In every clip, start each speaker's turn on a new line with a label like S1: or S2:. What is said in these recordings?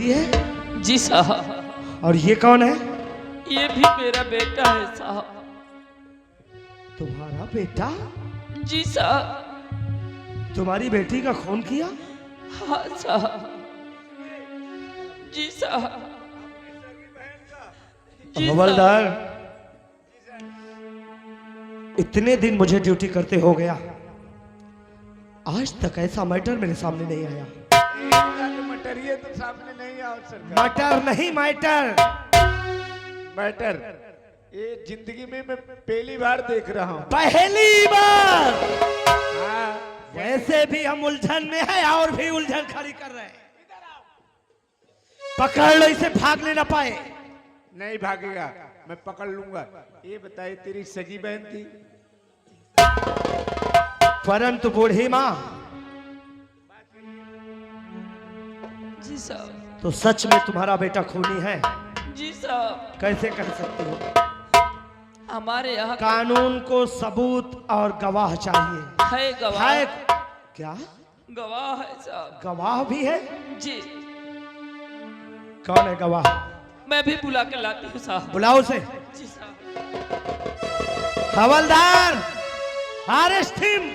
S1: बेटी है?
S2: जी साहब।
S1: और ये कौन है?
S2: ये भी मेरा बेटा है साहब।
S1: तुम्हारा बेटा?
S2: जी साहब।
S1: तुम्हारी बेटी का खून किया?
S2: हाँ साहब। जी साहब। जी
S1: हवलदार, इतने दिन मुझे ड्यूटी करते हो गया, आज तक ऐसा मैटर मेरे सामने नहीं आया।
S3: मटर ये तो सामने नहीं आओ सरकार।
S1: मटर नहीं, मैटर।
S3: मैटर ये जिंदगी में मैं पहली बार देख रहा हूँ।
S1: पहली बार?
S3: हाँ,
S1: वैसे भी हम उलझन में है और भी उलझन खड़ी कर रहे हैं। पकड़ लो इसे, भागने ना पाए।
S3: नहीं भागेगा, मैं पकड़ लूंगा। ये बताइए, तेरी सगी बहन थी?
S1: परंतु बूढ़ी माँ,
S2: जी साहब।
S1: तो सच में तुम्हारा बेटा खूनी है?
S2: जी साहब।
S1: कैसे कह सकती हो?
S2: हमारे यहाँ
S1: कानून को सबूत और गवाह चाहिए।
S2: है गवाह।
S1: है क्या?
S2: गवाह है साहब।
S1: गवाह भी है?
S2: जी।
S1: कौन है गवाह?
S2: मैं भी बुला के लाती हूँ साहब।
S1: बुलाओ उसे।
S2: जी साहब।
S1: हवलदार, अरेस्ट हिम।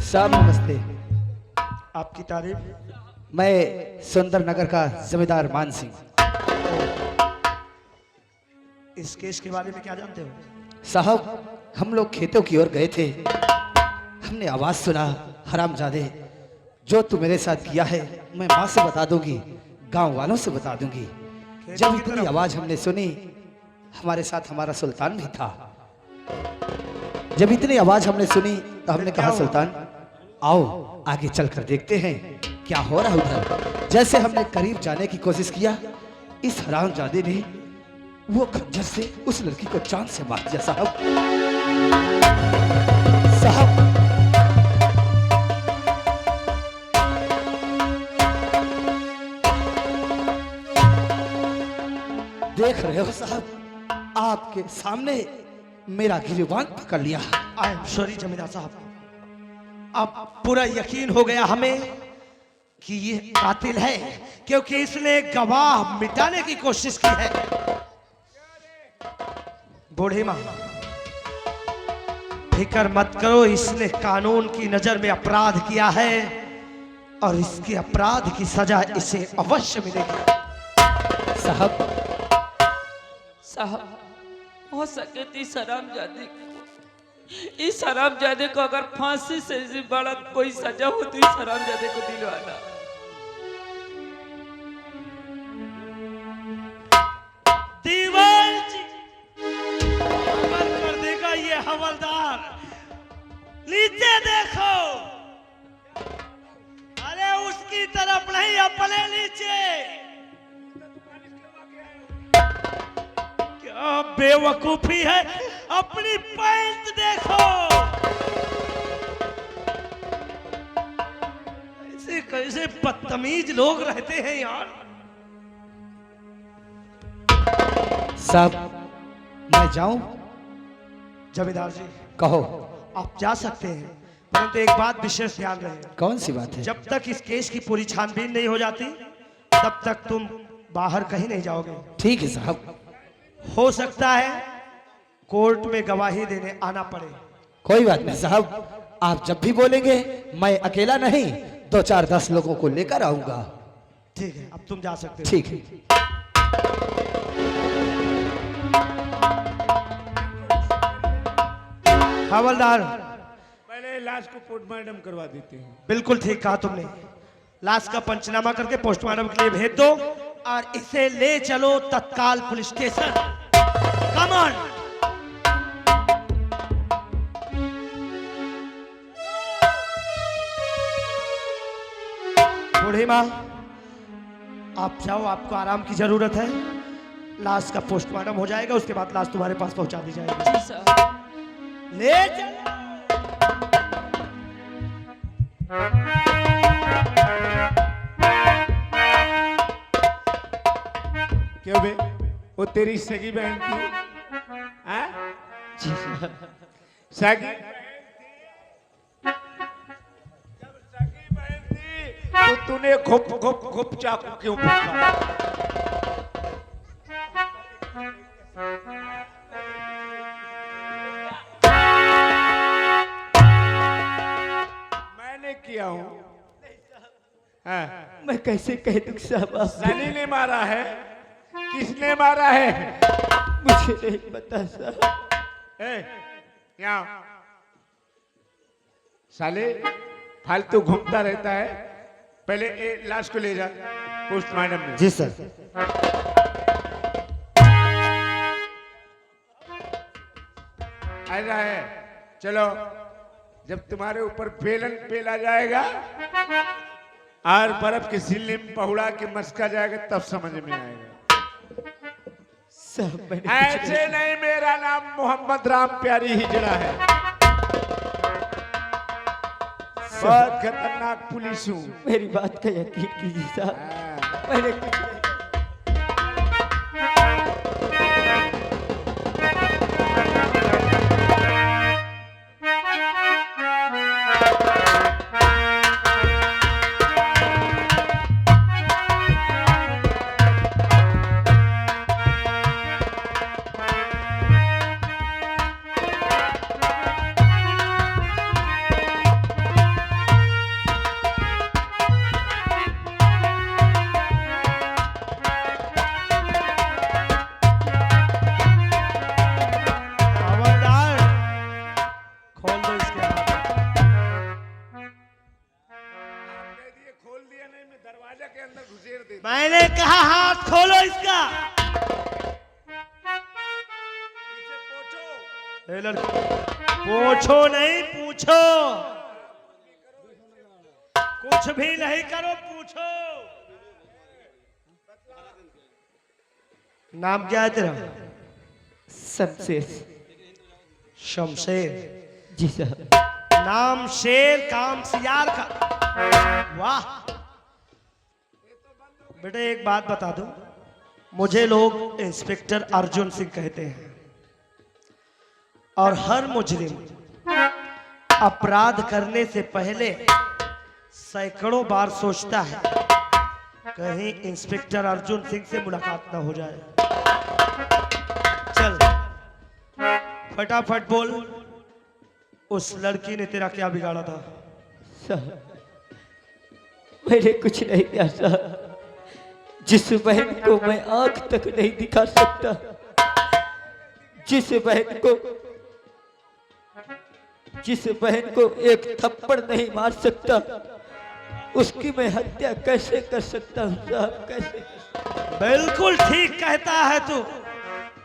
S4: साहब नमस्ते।
S1: आपकी तारीफ?
S4: मैं सुंदर नगर का जमींदार मान सिंह।
S1: इस केस के बारे में क्या जानते हो?
S4: साहब, हम लोग खेतों की ओर गए थे, हमने आवाज सुना, हरामजादे, जो तू मेरे साथ किया है मैं माँ से बता दूंगी, गांव वालों से बता दूंगी। जब इतनी आवाज हमने सुनी, हमारे साथ हमारा सुल्तान भी था। जब इतनी आवाज हमने सुनी तो हमने कहा, सुल्तान आओ आगे चलकर देखते हैं क्या हो रहा है उधर। जैसे हमने करीब जाने की कोशिश किया, इस हरामजादे ने वो खंजर से उस लड़की को जान से मार दिया। साहब, साहब, देख रहे हो साहब, आपके सामने मेरा गिरबान पकड़ लिया।
S1: आई एम सॉरी जमींदार साहब, अब पूरा यकीन हो गया हमें कि ये कातिल है, क्योंकि इसने गवाह मिटाने की कोशिश की है। बूढ़ी माँ, फिक्र मत करो, इसने कानून की नजर में अपराध किया है और इसके अपराध की सजा इसे अवश्य मिलेगी।
S4: साहब,
S2: साहब, हो सके तो इस हरामजादे को अगर फांसी से बड़ा कोई सजा हो तो इस हरामजादे को दिलवाना।
S1: दीवान जी अमल कर देगा ये हवलदार। नीचे देखो, अरे उसकी तरफ नहीं, अपने नीचे। क्या बेवकूफी है, अपनी पैंट देखो। ऐसे कैसे बदतमीज लोग रहते हैं यार।
S4: साहब, मैं जाऊं?
S1: जमींदार जी,
S4: कहो।
S1: आप जा सकते हैं, परंतु एक बात विशेष ध्यान रहे।
S4: कौन सी बात है?
S1: जब तक इस केस की पूरी छानबीन नहीं हो जाती, तब तक तुम बाहर कहीं नहीं जाओगे।
S4: ठीक है साहब।
S1: हो सकता है कोर्ट में गवाही देने आना पड़े।
S4: कोई बात नहीं साहब, आप जब भी बोलेंगे, मैं अकेला नहीं 2-4-10 लोगों को लेकर आऊंगा।
S1: ठीक है, अब तुम जा सकते हो।
S4: ठीक है।
S1: हवलदार,
S3: पहले लाश को पोस्टमार्टम करवा देते हैं।
S1: बिल्कुल ठीक कहा तुमने। लाश का पंचनामा करके पोस्टमार्टम के लिए भेज दो और इसे ले चलो तत्काल पुलिस स्टेशन। Come on. बूढ़ी माँ, आप जाओ, आपको आराम की जरूरत है। लाश का पोस्टमार्टम हो जाएगा, उसके बाद लाश तुम्हारे पास पहुंचा दी जाएगी।
S2: जी साहब।
S1: ले चलो।
S3: क्यों बे, वो तेरी सगी बहन थी? सगी जब सगी बहन थी तो तूने घुप घुप घुप चाकू क्यों मारा? मैंने किया हूं। हाँ।
S2: मैं कैसे कह दूं साहब?
S3: सनी ने मारा है? किसने मारा है?
S2: मुझे नहीं पता साहब।
S3: यहाँ साले फालतू घूमता रहता है। पहले लाश को ले जा पोस्टमार्टम में।
S4: जी सर।
S3: ऐसा है, चलो जब तुम्हारे ऊपर बेलन पेला जाएगा और बर्फ के सिल्ले में पहुड़ा के मस्का जाएगा तब समझ में आएगा।
S2: साहब
S3: ऐसे नहीं, मेरा नाम मोहम्मद राम प्यारी हिजड़ा है। बहुत खतरनाक पुलिस हूँ।
S2: मेरी बात का यकीन कीजिए साहब, मैंने कुछ नहीं।
S1: खबरदार, खोल दो इसके हाथ।
S3: खोल दिया नहीं, मैं दरवाजा के अंदर घुसेड़ देता।
S1: मैंने कहा हाथ खोलो इसका।
S3: पीछे पोछो।
S1: ए लड़की, पूछो नहीं, पूछो। कुछ भी नहीं करो, पूछो। नाम क्या है तेरा?
S2: शमशेर।
S1: शमशेर।
S2: जी साहब।
S1: नाम शेर, काम सियार का। वाह बेटे, एक बात बता दूं, मुझे लोग इंस्पेक्टर अर्जुन सिंह कहते हैं और हर मुजरिम अपराध करने से पहले सैकड़ों बार सोचता है कहीं इंस्पेक्टर अर्जुन सिंह से मुलाकात ना हो जाए। चल फटाफट बोल, उस लड़की ने तेरा क्या बिगाड़ा था?
S2: साहब मैंने कुछ नहीं किया साहब। जिस बहन को मैं आंख तक नहीं दिखा सकता, जिस बहन को एक थप्पड़ नहीं मार सकता, उसकी मैं हत्या कैसे कर सकता हूँ साहब? कैसे?
S1: बिल्कुल ठीक कहता है तू,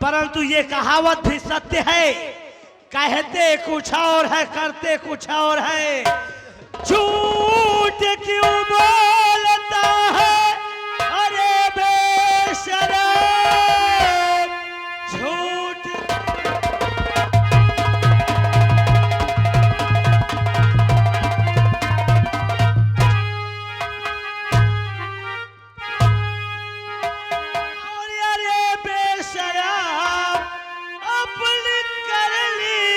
S1: परंतु ये कहावत भी सत्य है, कहते कुछ और है, करते कुछ और है। झूठ क्यों बोलता है अरे बेशरम, झूठ। और अरे बेशरम, अपनी कर ली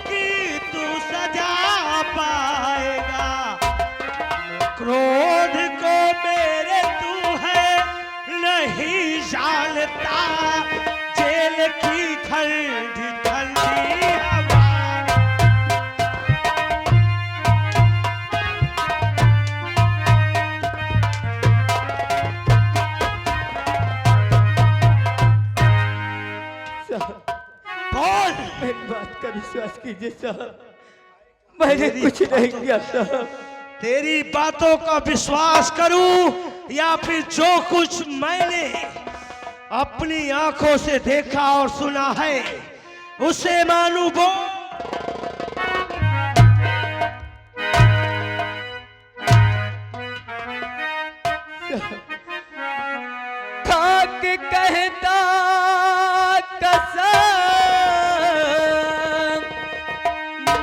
S1: कि तू सजा पाएगा। क्रोध को मेरे तू है नहीं जानता, जेल की ठंडी ठंडी हवा।
S2: साहब
S1: बोल,
S2: मेरी बात का विश्वास कीजिए साहब, मैंने कुछ नहीं किया साहब।
S1: तेरी बातों का विश्वास करूं या फिर जो कुछ मैंने अपनी आंखों से देखा और सुना है उसे मानूं? बोल।
S2: खाक कहता कसम,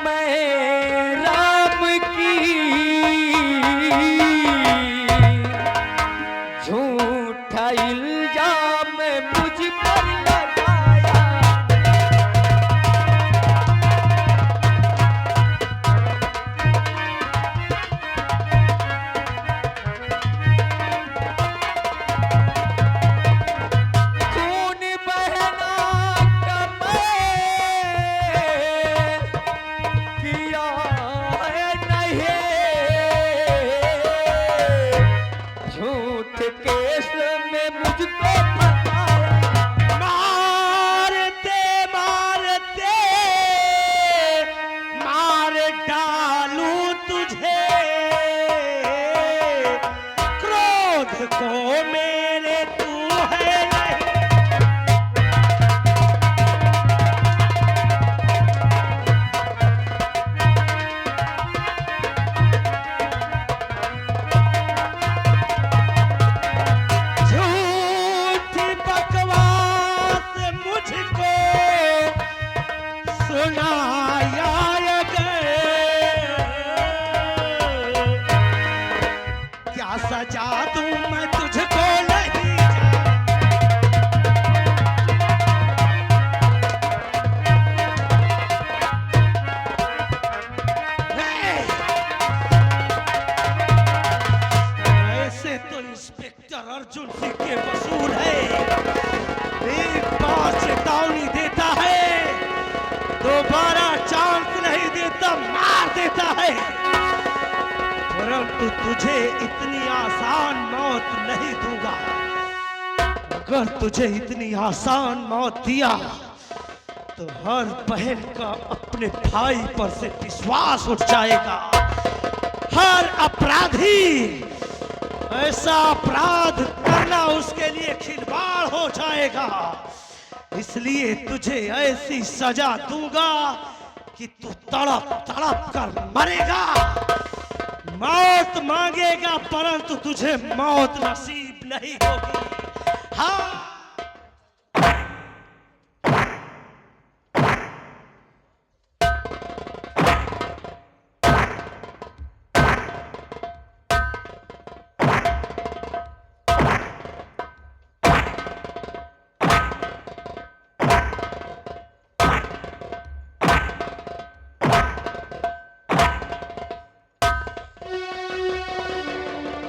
S2: मैं राम की झूठा इल्जाम मुझ पर लगाया।
S1: है, परंतु तुझे इतनी आसान मौत नहीं दूंगा। अगर तुझे इतनी आसान मौत दिया तो हर बहन का अपने भाई पर से विश्वास उठ जाएगा। हर अपराधी ऐसा अपराध करना उसके लिए खिलवाड़ हो जाएगा। इसलिए तुझे ऐसी सजा दूंगा कि तू तड़प तड़प कर मरेगा। मौत मांगेगा परंतु तुझे मौत नसीब नहीं होगी। हाँ,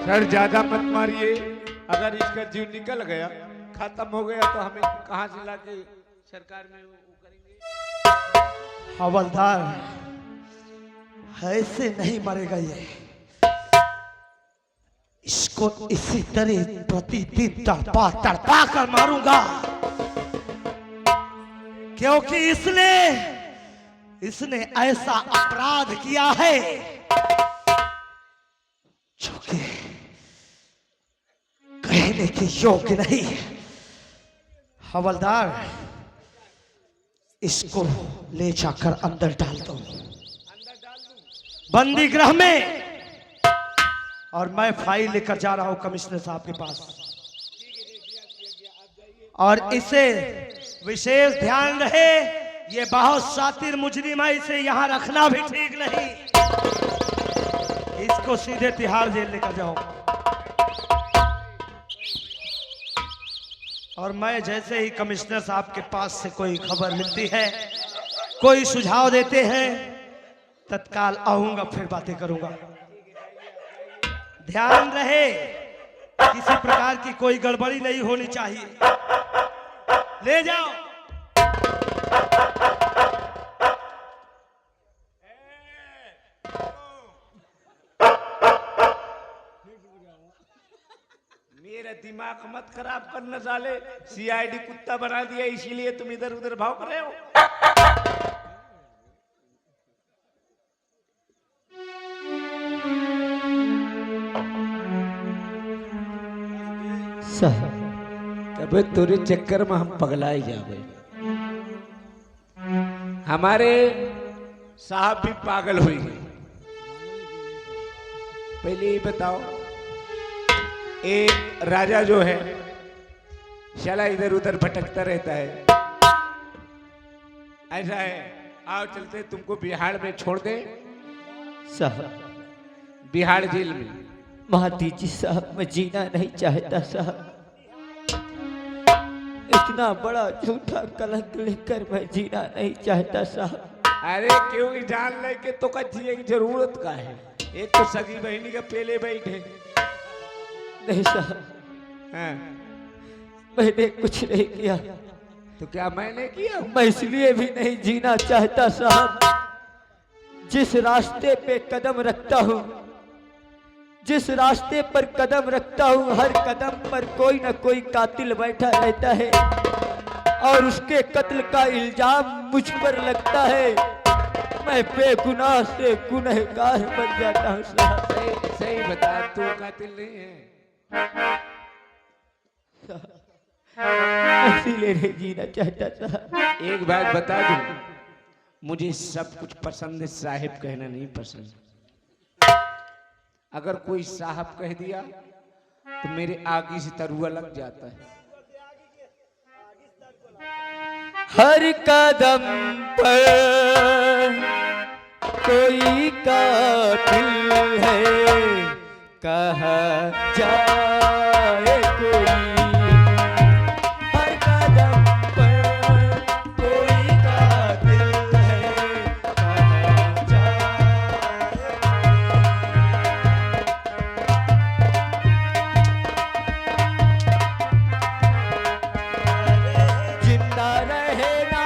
S3: सर ज्यादा मत मारिए, अगर इसका जीव निकल गया, खत्म हो गया तो हमें कहां से लाके सरकार में वो करेंगे।
S1: हवलदार, ऐसे नहीं मरेगा ये। इसको इसी तरह प्रतिदिन तड़पा तड़पा कर मारूंगा, क्योंकि इसने ऐसा अपराध किया है जो कि कहने के योग्य नहीं। हवलदार, इसको ले जाकर अंदर डाल दो, बंदी गृह में, और मैं फाइल लेकर जा रहा हूं कमिश्नर साहब के पास। और इसे विशेष ध्यान रहे, ये बहुत शातिर मुजरिम है, इसे यहां रखना भी ठीक नहीं। इसको सीधे तिहाड़ जेल लेकर जाओ। और मैं जैसे ही कमिश्नर साहब के पास से कोई खबर मिलती है, कोई सुझाव देते हैं, तत्काल आऊंगा, फिर बातें करूंगा। ध्यान रहे, किसी प्रकार की कोई गड़बड़ी नहीं होनी चाहिए। ले जाओ।
S3: मेरा दिमाग मत खराब करना साले, सीआईडी कुत्ता बना दिया इसीलिए तुम इधर उधर भाग रहे हो। तबे तेरे चक्कर में हम पगलाई जावे। हमारे साहब भी पागल हुई गए। पहले ये बताओ, एक राजा जो है शाला इधर उधर भटकता रहता है, ऐसा है। आओ चलते तुमको बिहार में छोड़ दे।
S2: साहब,
S3: बिहार जेल में
S2: महाती जी साहब, मैं जीना नहीं चाहता साहब। इतना बड़ा झूठा कलंक लेकर मैं जीना नहीं चाहता साहब।
S3: अरे क्यों जान लेके तो कच्ची की जरूरत का है। एक तो सगी बहनी का पेले बैठे।
S2: नहीं साहब,
S3: हाँ।
S2: मैंने कुछ नहीं किया।
S3: तो क्या मैंने किया?
S2: मैं इसलिए भी नहीं जीना चाहता साहब, जिस रास्ते पे कदम रखता हूँ, जिस रास्ते पर कदम रखता हूँ, हर कदम पर कोई न कोई कातिल बैठा रहता है और उसके कत्ल का इल्जाम मुझ पर लगता है। मैं बेगुनाह से गुनहगार बन जाता हूँ साहब।
S3: सही बता, तू कातिल नहीं है।
S2: इसीलिए नहीं जीना चाहता साहब।
S3: एक बात बता दूं, मुझे सब कुछ पसंद है, साहिब कहना नहीं पसंद। अगर कोई साहब कह दिया तो मेरे आगे से तरुआ लग जाता है।
S2: हर कदम पर कोई कातिल है, कहा जाए कोई। हर कदम पर कोई कातिल है, कहा जाए। जिंदा रहना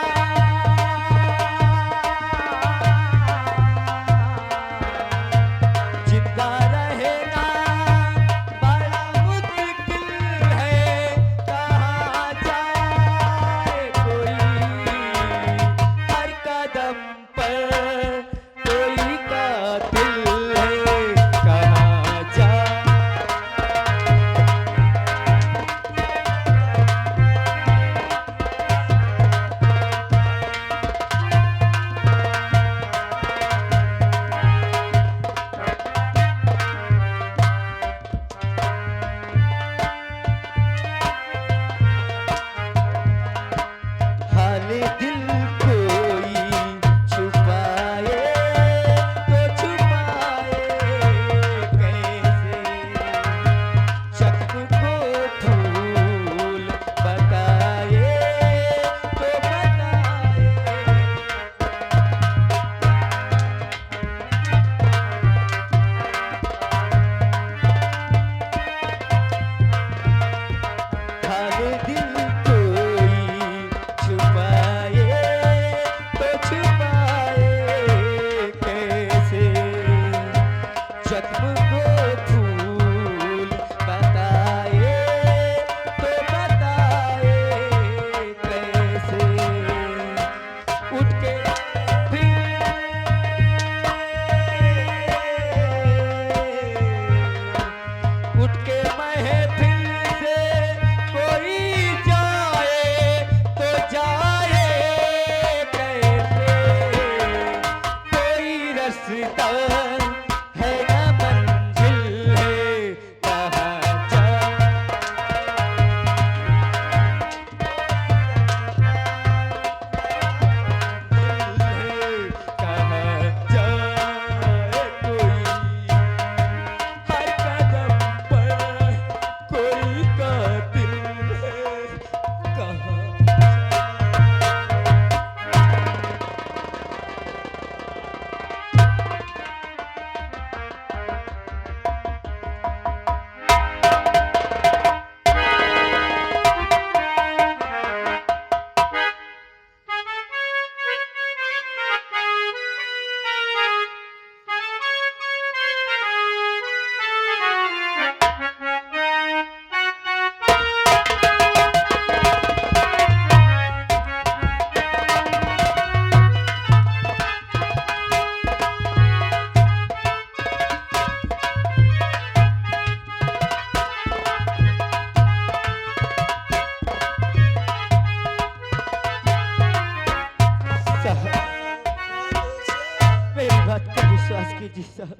S2: कीजिए साहब,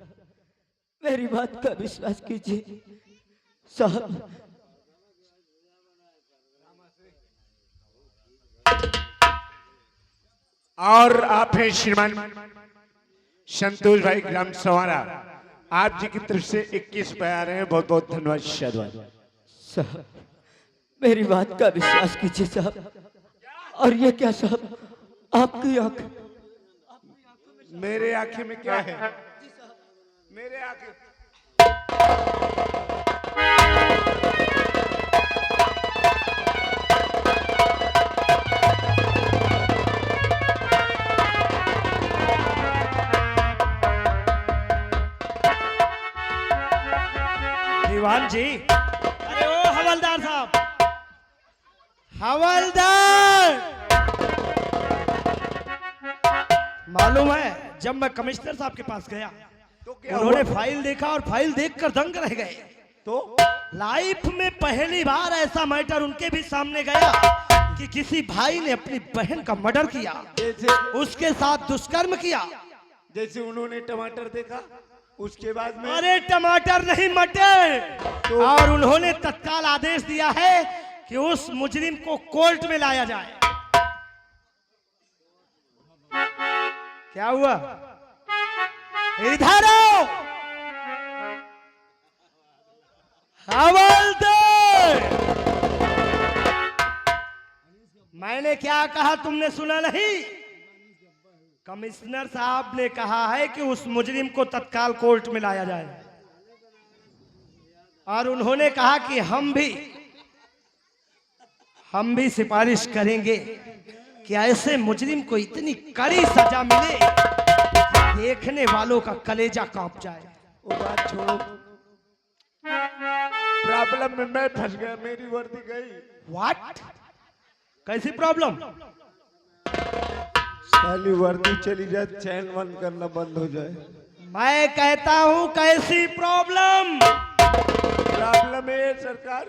S2: मेरी बात का विश्वास कीजिए साहब।
S3: और आप हैं श्रीमान संतोष भाई ग्राम सवारा, आप जी की तरफ से 21 पे आ रहे हैं। बहुत बहुत धन्यवाद शाहबाद
S2: साहब। मेरी बात का विश्वास कीजिए साहब। और ये क्या साहब, आपकी आंख?
S3: मेरे आंखें में क्या है? मेरे आंखें
S1: दीवान जी, अरे ओ हवलदार साहब, हवलदार, मालूम है जब मैं कमिश्नर साहब के पास गया
S3: तो क्या
S1: उन्होंने
S3: हुआ?
S1: फाइल देखा और फाइल देखकर दंग रह गए।
S3: तो
S1: लाइफ में पहली बार ऐसा मैटर उनके भी सामने गया कि किसी भाई ने अपनी बहन का मर्डर किया,
S3: जैसे
S1: उसके साथ दुष्कर्म किया।
S3: जैसे उन्होंने टमाटर देखा उसके बाद में
S1: अरे टमाटर नहीं मटर। और उन्होंने तत्काल आदेश दिया है कि उस मुजरिम को कोर्ट में लाया जाए। क्या हुआ? इधर आओ हवलदार। मैंने क्या कहा तुमने सुना नहीं? कमिश्नर साहब ने कहा है कि उस मुजरिम को तत्काल कोर्ट में लाया जाए। और उन्होंने कहा कि हम भी सिफारिश करेंगे कि ऐसे मुजरिम को इतनी कड़ी सजा मिले कि देखने वालों का कलेजा कांप जाए।
S3: वो बात छोड़ो, प्रॉब्लम में मैं फंस गया, मेरी वर्दी गई।
S1: व्हाट? कैसी प्रॉब्लम?
S3: साली वर्दी चली जाए, चैन बंद करना बंद हो जाए।
S1: मैं कहता हूं कैसी प्रॉब्लम?
S3: प्रॉब्लम है सरकार,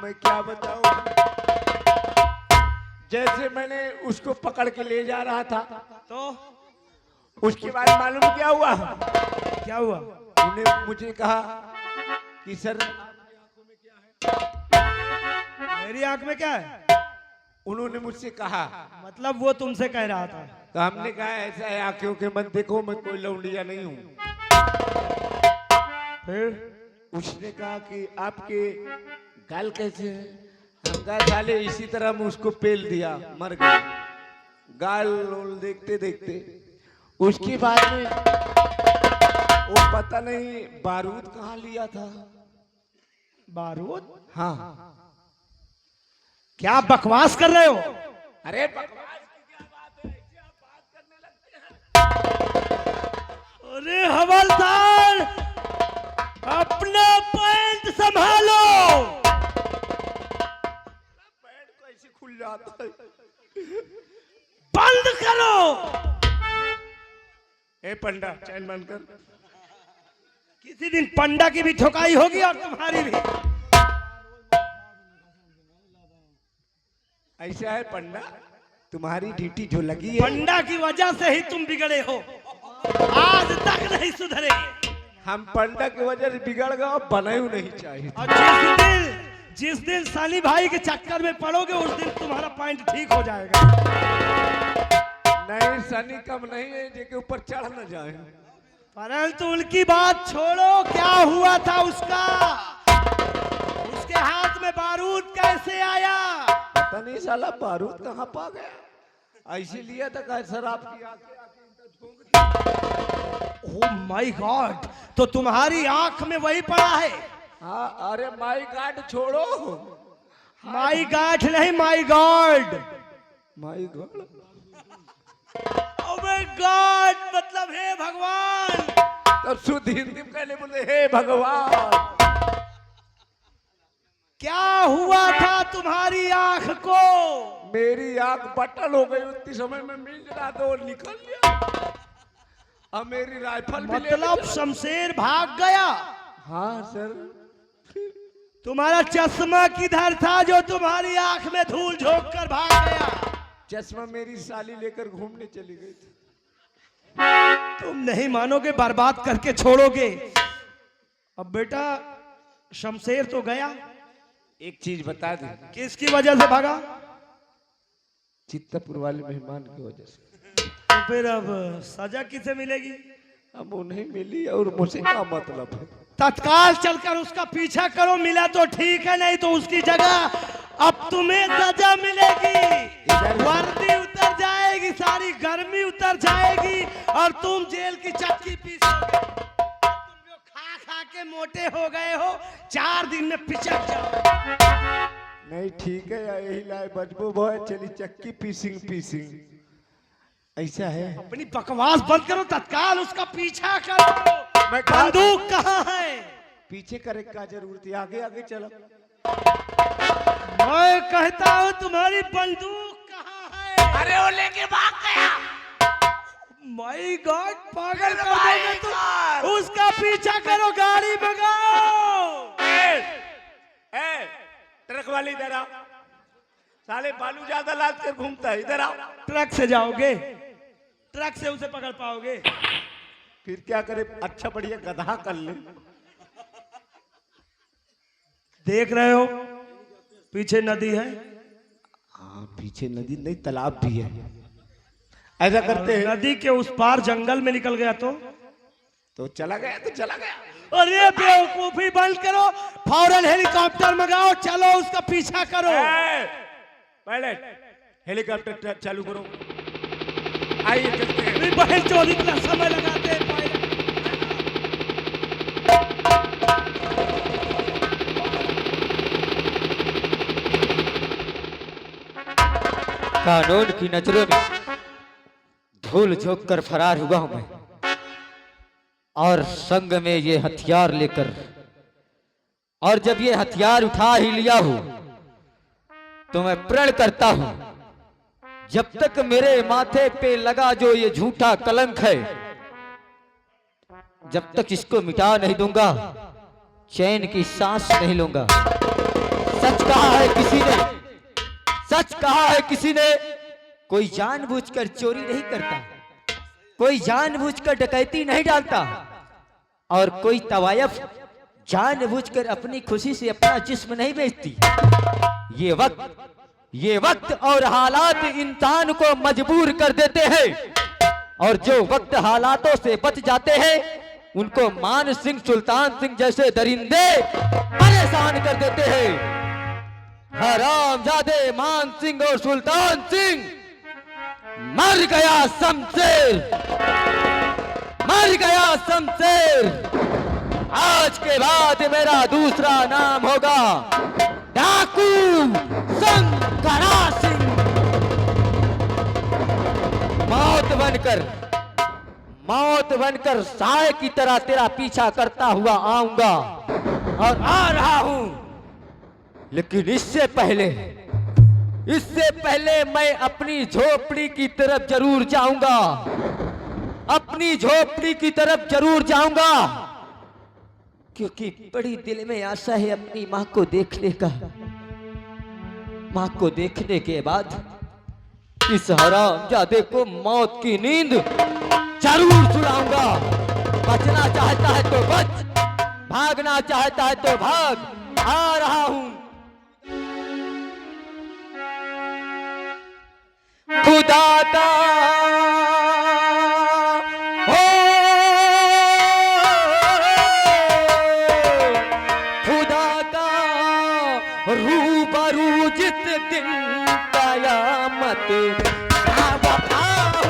S3: मैं क्या बताऊं। जैसे मैंने उसको पकड़ के ले जा रहा था
S1: तो
S3: उसके बाद मालूम क्या हुआ?
S1: क्या हुआ?
S3: उन्हें मुझे कहा कि सर
S1: मेरी आंख में क्या है?
S3: उन्होंने मुझसे कहा,
S1: मतलब वो तुमसे कह रहा था?
S3: तो हमने कहा ऐसा है आंखों के मत देखो, मैं कोई लौंडिया नहीं हूँ।
S1: फिर
S3: उसने कहा कि आपके गाल कैसे हैं? हम कहा साले इसी तरह मैं उसको पेल दिया, मर गया। गाल देखते देखते उसके बाद में वो पता नहीं बारूद कहाँ लिया था।
S1: बारूद?
S3: हाँ।
S1: क्या बकवास कर रहे हो?
S3: अरे बकवास की क्या बात है, ऐसे आप बात करने लगते हैं।
S1: अरे हवलदार, अपना पैंट संभालो।
S3: पैंट कैसे खुल जाता है?
S1: बंद करो।
S3: ए पंडा, चैन बंद कर।
S1: किसी दिन पंडा की भी ठोकाई होगी और तुम्हारी भी।
S3: ऐसा है पंडा, तुम्हारी ड्यूटी जो लगी है।
S1: पंडा की वजह से ही तुम बिगड़े हो, आज तक नहीं सुधरे।
S3: हम पंडा की वजह से बिगड़ गए और बने ही नहीं चाहिए।
S1: और जिस दिन साली भाई के चक्कर में पड़ोगे उस दिन तुम्हारा पॉइंट ठीक हो जाएगा।
S3: नहीं, सनी कम नहीं है जिसके ऊपर चढ़ न जाए।
S1: परंतु उनकी बात छोड़ो, क्या हुआ था उसका? उसके हाथ में बारूद कैसे आया?
S3: पता नहीं साला बारूद कहाँ पा गया। ऐसे लिया था क्या शराब की
S1: ओह माय गॉड, तो तुम्हारी आंख में वही पड़ा है?
S3: हाँ, अरे माई गार्ड छोड़ो।
S1: माई गाठ नहीं, माई गॉड।
S3: माई गॉड,
S1: ओह गॉड मतलब हे भगवान।
S3: तब शुद्ध हिंदी में कहने बोले हे भगवान। क्या
S1: हुआ था तुम्हारी आंख को?
S3: मेरी आंख बटल हो गई, उतनी समय में मिल रहा था वो निकल गया। अब मेरी राइफल भी ले
S1: मतलब
S3: लिया।
S1: शमशेर भाग गया?
S3: हाँ सर।
S1: तुम्हारा चश्मा किधर था जो तुम्हारी आंख में धूल झोंक कर भाग गया?
S3: चश्मा मेरी साली लेकर घूमने चली गई थी।
S1: तुम नहीं मानोगे, बर्बाद करके छोड़ोगे। अब बेटा शमशेर तो गया,
S3: एक चीज बता दे,
S1: किसकी वजह से भागा?
S3: चित्तपुर वाले मेहमान की वजह से।
S1: तो फिर अब सजा किसे मिलेगी?
S3: अब उन्हें मिली और मुझे क्या मतलब है?
S1: तत्काल चलकर उसका पीछा करो, मिला तो ठीक है, नहीं तो उसकी जगह अब तुम्हें सजा मिलेगी। वर्दी उतर जाएगी, सारी गर्मी उतर जाएगी और तुम जेल की चक्की पीसोगे। तुम जो खा खा के मोटे हो गए हो, 4 दिन में पिचक जाओ।
S3: नहीं ठीक है या यही लाए बचबो भोय, चली चक्की पीसिंग ऐसा है।
S1: अपनी बकवास बंद करो, तत्काल उसका पीछा करो।
S3: मैं कहा-
S1: बंदूक कहाँ है?
S3: पीछे करे का जरूरत है, आगे आगे चलो।
S1: मैं कहता हूँ तुम्हारी बंदूक कहाँ है?
S3: अरे वो लेके भाग गया।
S1: माय गॉड, पागल कर दोगे तुम। उसका पीछा करो, गाड़ी भगाओ।
S3: ट्रक वाले इधर आओ, साले बालू ज्यादा लाद कर घूमता है, इधर आओ।
S1: ट्रक से जाओगे? ट्रक से उसे पकड़ पाओगे?
S3: फिर क्या करे, अच्छा बढ़िया गधा कर ले।
S1: देख रहे हो पीछे नदी है?
S3: हाँ पीछे नदी नहीं, तालाब भी है। ऐसा करते हैं,
S1: नदी के उस पार जंगल में निकल गया तो
S3: चला गया तो चला गया।
S1: अरे बेवकूफी बंद करो, फौरन हेलीकॉप्टर मंगाओ, चलो उसका पीछा करो।
S3: पायलट हेलीकॉप्टर चालू करो, आइए चलते हैं।
S1: अरे बहन चोद, इतना समय लगाते हैं पायलट।
S2: कानून की नजरों में धूल झोंक कर फरार हुआ हूं मैं, और संग में ये हथियार लेकर, और जब ये हथियार उठा ही लिया हूं तो मैं प्रण करता हूं, जब तक मेरे माथे पे लगा जो ये झूठा कलंक है, जब तक इसको मिटा नहीं दूंगा, चैन की सांस नहीं लूंगा। सच कहा है किसी ने, सच कहा है किसी ने, कोई जानबूझकर चोरी नहीं करता, कोई जानबूझकर डकैती नहीं डालता, और कोई तवायफ जानबूझकर अपनी खुशी से अपना जिस्म नहीं बेचती। ये वक्त और हालात इंसान को मजबूर कर देते हैं, और जो वक्त हालातों से बच जाते हैं उनको मान सिंह, सुल्तान सिंह जैसे दरिंदे परेशान कर देते हैं। हरामजादे मान सिंह और सुल्तान सिंह, मर गया शमशेर, मर गया शमशेर। आज के बाद मेरा दूसरा नाम होगा डाकू शंकरा सिंह। मौत बनकर साए की तरह तेरा पीछा करता हुआ आऊंगा, और आ रहा हूं। लेकिन इससे पहले मैं अपनी झोपड़ी की तरफ जरूर जाऊंगा, अपनी झोपड़ी की तरफ जरूर जाऊंगा, क्योंकि बड़ी दिल में आशा है अपनी माँ को देखने का। माँ को देखने के बाद इस हरामजादे को मौत की नींद जरूर सुलाऊंगा। बचना चाहता है तो बच, भागना चाहता है तो भाग। आ रहा हूं। खुदा का हो, खुदा का रूबरू जिस दिन कयामत वफा हो।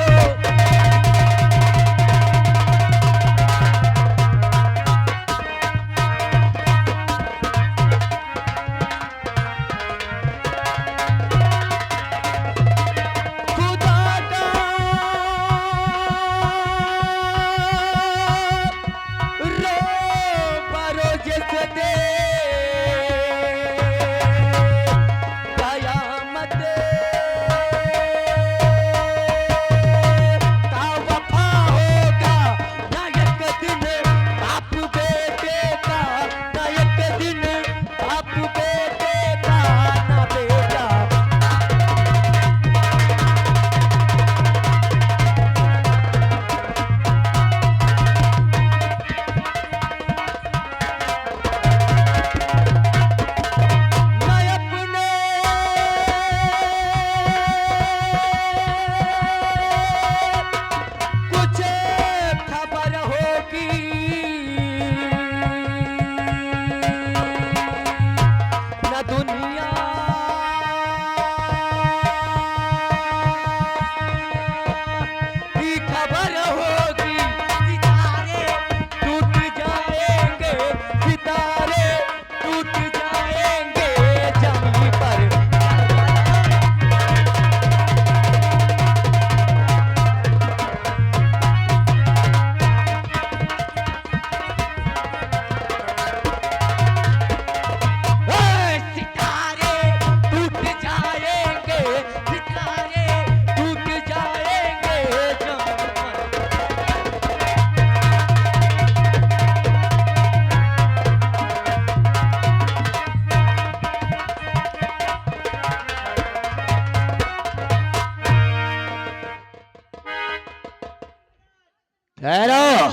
S4: हेलो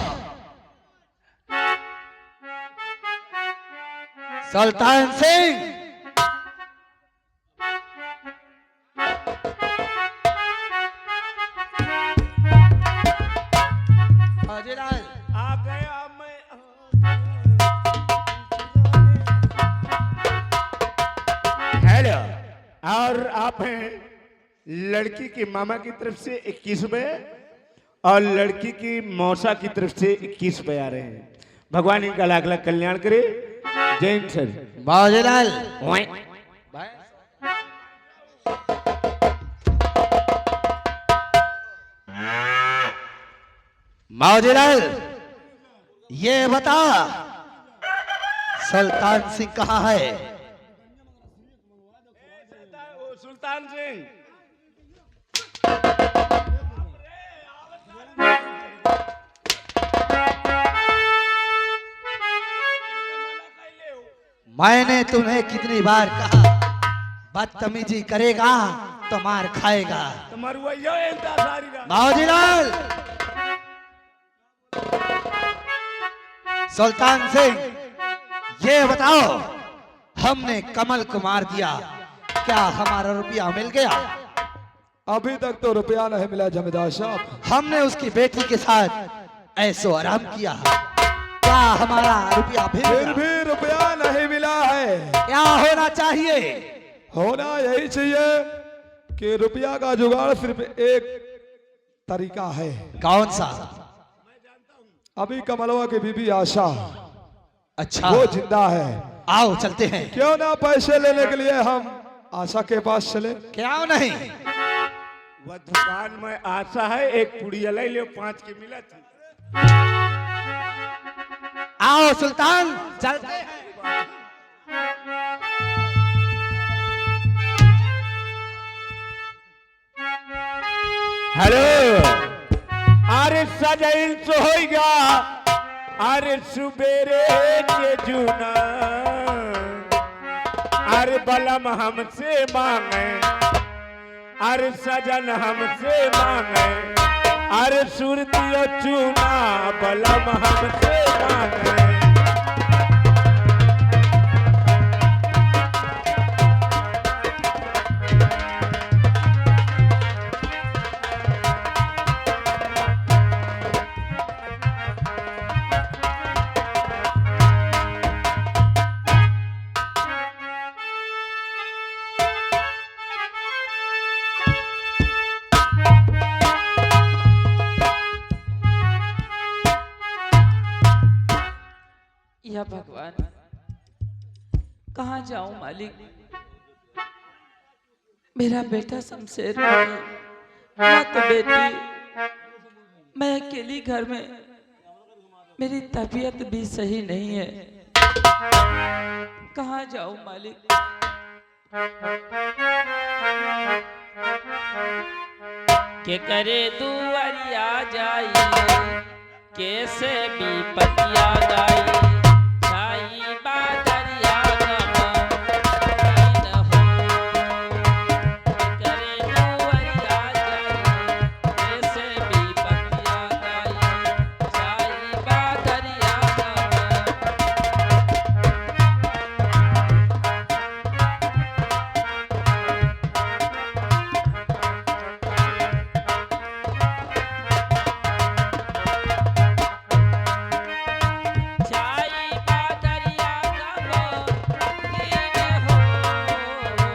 S4: सुल्तान सिंह, बाजीलाल
S3: आ गया मैं। हेलो, और आप हैं लड़की की मामा की तरफ से 21 और लड़की की मौसा की तरफ से 21 आ रहे हैं। भगवान इनका लाख लाख कल्याण करे। जैन सर।
S4: बाजीलाल बाजीलाल ये बता सुल्तान सिंह कहाँ है?
S3: वो सुल्तान सिंह
S4: मैंने तुम्हें कितनी बार कहा बदतमीजी करेगा तो मार खाएगा। बाजीलाल सुल्तान सिंह ये बताओ, हमने कमल को मार दिया, क्या हमारा रुपया मिल गया?
S5: अभी तक तो रुपया नहीं मिला जमींदार साहब।
S4: हमने उसकी बेटी के साथ ऐसो आराम किया, क्या हमारा रुपया भी
S5: फिर
S4: मिला?
S5: भी रुपया नहीं मिला है।
S4: क्या होना चाहिए?
S5: होना यही चाहिए कि रुपया का जुगाड़ सिर्फ एक तरीका है।
S4: कौन सा?
S5: अभी कमलवा की बीबी आशा,
S4: अच्छा
S5: वो जिंदा है।
S4: आओ चलते हैं।
S5: क्यों ना पैसे लेने के लिए हम आशा के पास चले।
S4: क्या नहीं?
S3: वह दुकान में आशा है, एक पुड़िया ले लो 5 की मिला थी।
S4: आओ सुल्तान चलते हैं।
S3: हेलो, अरे सजैल तो होगा, अरे सुबेरे के जुना, अरे बलम हमसे मांगे, अरे सजन हमसे मांगे, अरे सुरतियो चूना बलम हमसे मांगे।
S6: या भगवान, कहाँ जाऊं मालिक? मेरा बेटा शमशेर नहीं, माँ तो बेटी, मैं अकेली घर में, मेरी तबीयत भी सही नहीं है, कहाँ जाऊं मालिक? के करे दुआरिया जाई, कैसे भी पतिया गाई।